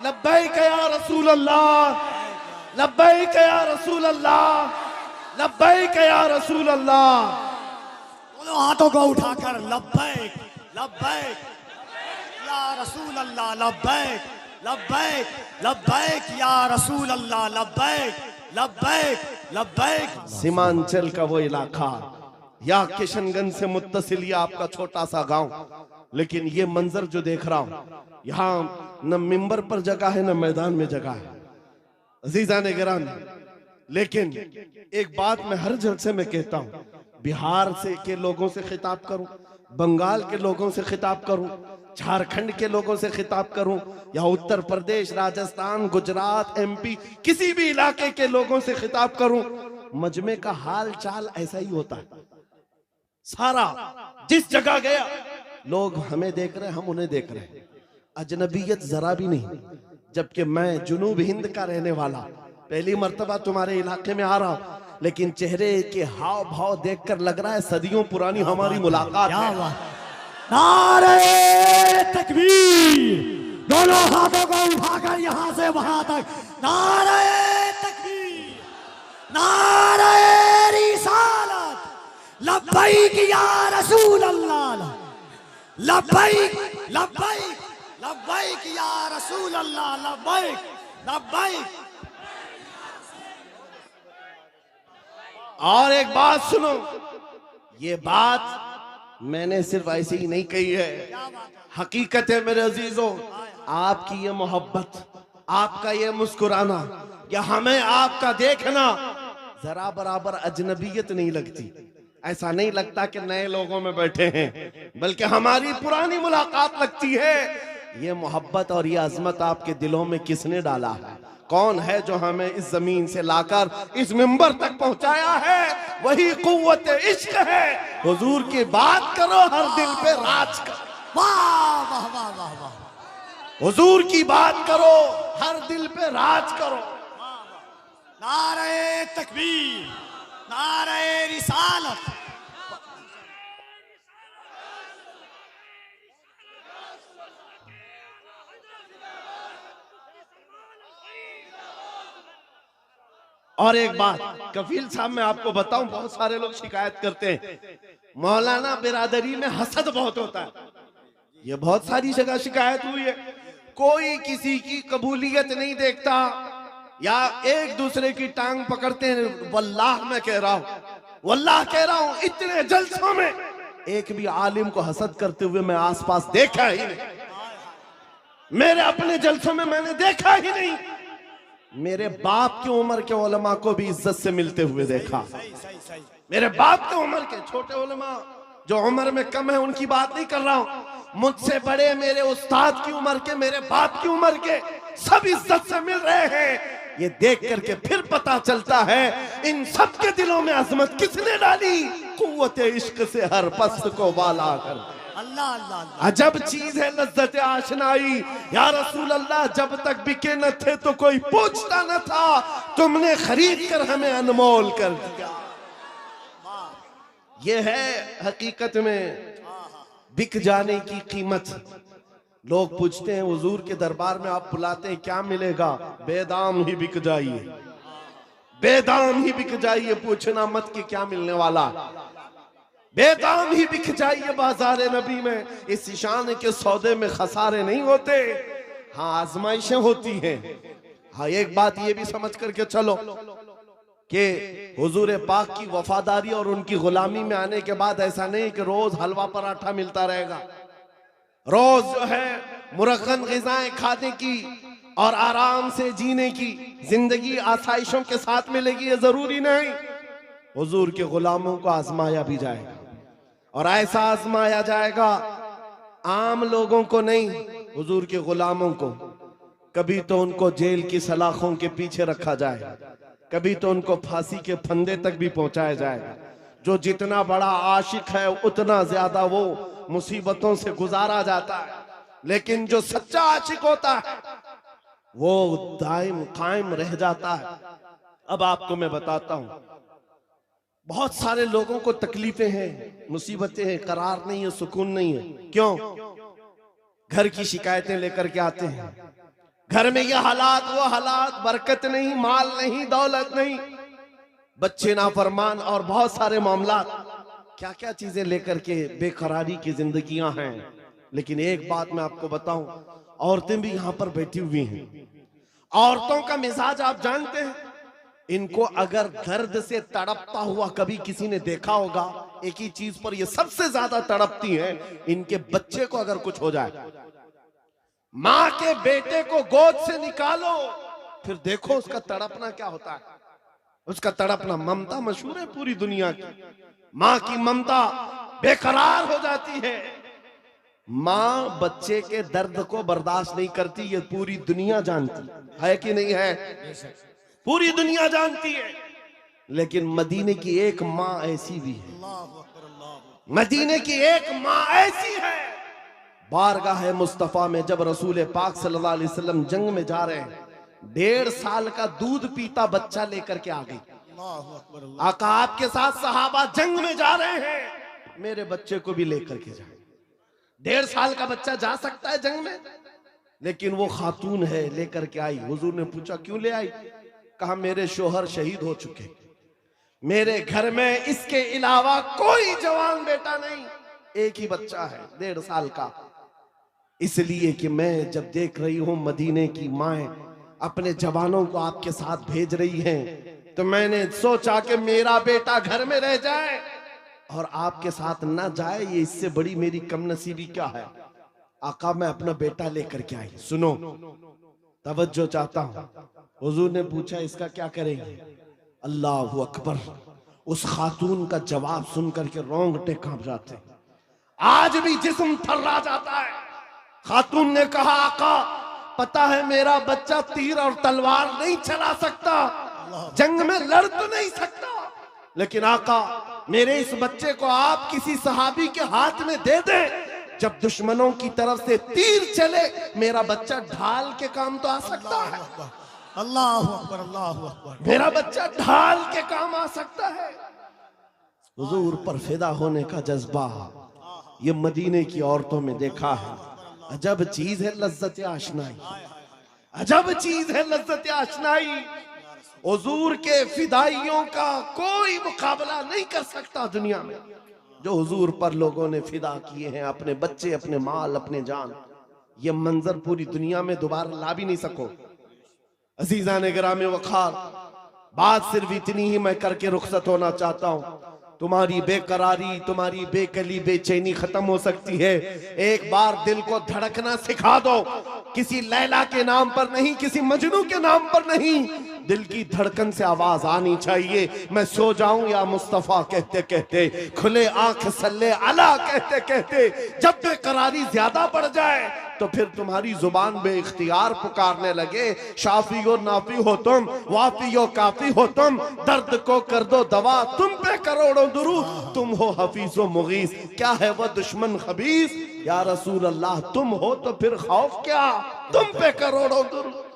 लब्बैक या रसूल अल्लाह, लब्बैक या रसूल अल्लाह, लब्बैक या रसूल अल्लाह। दोनों हाथों को उठाकर लब्बैक लब्बैक या रसूल अल्लाह, लब्बैक लब्बैक लब्बैक या रसूल अल्लाह, लब्बैक लब्बैक लब्बैक। सीमांचल का वो इलाका या किशनगंज से मुत्तसिल या आपका छोटा सा गांव, लेकिन ये मंजर जो देख रहा हूं, यहाँ न मिंबर पर जगह है न मैदान में जगह है। अजीजा ने गिरान, लेकिन एक बात मैं हर जलसे में कहता हूं, बिहार से के लोगों से खिताब करूं, बंगाल के लोगों से खिताब करूं, झारखंड के लोगों से खिताब करूं, या उत्तर प्रदेश, राजस्थान, गुजरात, एमपी, किसी भी इलाके के लोगों से खिताब करूं, मजमे का हाल चाल ऐसा ही होता है। सारा जिस जगह गया लोग हमें देख रहे हैं, हम उन्हें देख रहे हैं, अजनबियत जरा भी नहीं। जबकि मैं जुनूब हिंद का रहने वाला, पहली मर्तबा तुम्हारे इलाके में आ रहा हूं, लेकिन चेहरे के हाव भाव देखकर लग रहा है सदियों पुरानी हमारी मुलाकात है। नारे तकबीर, दोनों हाथों को उठाकर यहां से वहां तक नारे तकबीर, नारे रिसालत, लब्बैक या रसूल अल्लाह, लब्बैक लब्बैक लब्बैक या रसूल अल्लाह, लब्बैक लब्बैक। और एक बात सुनो, ये बात मैंने सिर्फ ऐसे ही नहीं कही है, हकीकत है मेरे अजीजों। आपकी ये मोहब्बत, आपका ये मुस्कुराना, या हमें आपका देखना जरा बराबर अजनबियत नहीं लगती। ऐसा नहीं लगता कि नए लोगों में बैठे हैं, बल्कि हमारी पुरानी मुलाकात लगती है। ये मोहब्बत और ये अजमत आपके दिलों में किसने डाला है? कौन है जो हमें इस जमीन से लाकर इस मिंबर तक पहुंचाया है? वही कुव्वत इश्क है। हुजूर की बात करो, हर दिल पे राज करो। वाह वाह वाह वाह वाह। हुजूर की बात करो, हर दिल पे राज करो। नारे तकबीर, नारे रिसालत। और एक बात कफील साहब, मैं आपको बताऊं, बहुत सारे लोग शिकायत करते हैं मौलाना बिरादरी में हसद बहुत होता है। ये बहुत सारी जगह शिकायत हुई है, कोई किसी की कबूलियत नहीं देखता, या एक दूसरे की टांग पकड़ते हैं। वल्लाह मैं कह रहा हूं, वल्लाह कह रहा हूं, इतने जलसों में एक भी आलिम को हसद करते हुए मैं आसपास देखा ही नहीं। मेरे अपने जलसों में मैंने देखा ही नहीं। मेरे बाप की उम्र के उलमा को भी इज्जत से मिलते हुए देखा। मेरे बाप की उम्र के छोटे उलमा जो उम्र में कम है उनकी बात नहीं कर रहा हूं, मुझसे बड़े मेरे उस्ताद की उम्र के, मेरे बाप की उम्र के, सब इज्जत से मिल रहे हैं। ये देख करके फिर पता चलता है इन सब के दिलों में अजमत किसने डाली? कुव्वत इश्क से हर पस्त को वाला कर। अल्लाह अल्लाह अल्लाह। अजब चीज है लज्जत आशनाई। या रसूल अल्लाह, जब तक बिके न थे तो कोई पूछता न था, तुमने खरीद कर हमें अनमोल कर दिया। ये है हकीकत में बिक जाने की कीमत। लोग पूछते हैं हुजूर के दरबार में आप बुलाते हैं, क्या मिलेगा? बेदाम ही बिक जाइए, बेदाम ही बिक जाइए, पूछना मत कि क्या मिलने वाला, बेदाम ही बिक जाइए बाजार नबी में। इस शान के सौदे में खसारे नहीं होते, हाँ आजमाइशें होती हैं। हाँ एक बात ये भी समझ करके चलो कि हुजूर पाक की वफादारी और उनकी गुलामी में आने के बाद ऐसा नहीं कि रोज हलवा पराठा मिलता रहेगा, रोज जो है मुरक्कन ग़िज़ाएं खाने की और आराम से जीने की जिंदगी आसाइशों के साथ मिलेगी, ये जरूरी नहीं। हुजूर के गुलामों को आजमाया भी जाएगा, और ऐसा आजमाया जाएगा आम लोगों को नहीं, हुजूर के गुलामों को। कभी तो उनको जेल की सलाखों के पीछे रखा जाए, कभी तो उनको फांसी के फंदे तक भी पहुंचाया जाएगा। जो जितना बड़ा आशिक है उतना ज्यादा वो मुसीबतों से गुजारा जाता है, लेकिन जो सच्चा आशिक होता है वो दायम कायम रह जाता है। अब आपको मैं बताता हूं, बहुत सारे लोगों को तकलीफें हैं, मुसीबतें हैं, करार नहीं है, सुकून नहीं है। क्यों? घर की शिकायतें लेकर के आते हैं, घर में ये हालात वो हालात, बरकत नहीं, माल नहीं, दौलत नहीं, बच्चे नाफरमान और बहुत सारे मामलात, क्या क्या चीजें लेकर के बेकरारी की जिंदगियां हैं। लेकिन एक बात मैं आपको बताऊं, औरतें भी यहां पर बैठी हुई हैं। औरतों का मिजाज आप जानते हैं। इनको अगर दर्द से तड़पता हुआ कभी किसी ने देखा होगा, एक ही चीज पर ये सबसे ज्यादा तड़पती हैं, इनके बच्चे को अगर कुछ हो जाए। मां के बेटे को गोद से निकालो, फिर देखो उसका तड़पना क्या होता है। उसका तड़पना, ममता मशहूर है पूरी दुनिया की। मां की ममता बेकरार हो जाती है। मां बच्चे के दर्द को बर्दाश्त नहीं करती, ये पूरी दुनिया जानती है कि नहीं है? पूरी दुनिया जानती है। लेकिन मदीने की एक मां ऐसी भी है, मदीने की एक मां ऐसी है। बारगाह मुस्तफा में जब रसूल पाक सल्लल्लाहु अलैहि वसल्लम जंग में जा रहे हैं, 1.5 साल का दूध पीता बच्चा लेकर के आ गई। आका आपके साथ सहाबा जंग में जा रहे हैं, मेरे बच्चे को भी लेकर के जाए। 1.5 साल का बच्चा जा सकता है जंग में? लेकिन वो खातून है, लेकर के आई। हुजूर ने पूछा क्यों ले आई? कहा मेरे शोहर शहीद हो चुके, मेरे घर में इसके अलावा कोई जवान बेटा नहीं, एक ही बच्चा है 1.5 साल का। इसलिए कि मैं जब देख रही हूं मदीने की माएं अपने जवानों को आपके साथ भेज रही हैं, तो मैंने सोचा कि मेरा बेटा घर में रह जाए और आपके साथ ना जाए, ये इससे बड़ी मेरी कमनसीबी क्या है। आका मैं अपना बेटा लेकर के आई। सुनो, तवज्जो चाहता हूं। हुजूर ने पूछा इसका क्या करेंगे? अल्लाह अकबर। उस खातून का जवाब सुनकर के रोंगटे कांप जाते, आज भी जिस्म थर्रा जाता है। खातून ने कहा आका पता है मेरा बच्चा तीर और तलवार नहीं चला सकता, जंग में लड़ तो नहीं सकता, लेकिन आका मेरे इस बच्चे को आप किसी सहाबी के हाथ में दे दें, जब दुश्मनों की तरफ से तीर चले मेरा बच्चा ढाल के काम तो आ सकता है। अल्लाह अकबर, अल्लाह अकबर। मेरा बच्चा ढाल के काम आ सकता है। हुजूर पर फिदा होने का जज्बा ये मदीने की औरतों में देखा है। अजब चीज है लज्जत आशनाई, अजब चीज है लज्जत आशनाई। हुजूर के फिदाइयों का कोई मुकाबला नहीं कर सकता दुनिया में। जो हुजूर पर लोगों ने फिदा किए हैं, अपने बच्चे, अपने माल, अपने जान, ये मंजर पूरी दुनिया में दोबारा ला भी नहीं सको। अजीजा ने गिरामे वखार, बात सिर्फ इतनी ही मैं करके रुखसत होना चाहता हूं। तुम्हारी बेकरारी, तुम्हारी बेकली, बेचैनी खत्म हो सकती है। एक बार दिल को धड़कना सिखा दो, किसी लैला के नाम पर नहीं, किसी मजनू के नाम पर नहीं, दिल की धड़कन से आवाज आनी चाहिए। मैं सो जाऊं या मुस्तफा कहते कहते, खुले आंख सल्ले अला कहते कहते, जब बेकरारी ज्यादा बढ़ जाए तो फिर तुम्हारी जुबान बेइख्तियार पुकारने लगे, शाफी और नाफी हो तुम, वाफी और काफी हो तुम, दर्द को कर दो दवा, तुम पे करोड़ों दुरूद, तुम हो हफीज व मुगीस, क्या है वह दुश्मन खबीस, या रसूल अल्लाह तुम हो तो फिर खौफ क्या, तुम पे करोड़ों दुरूद।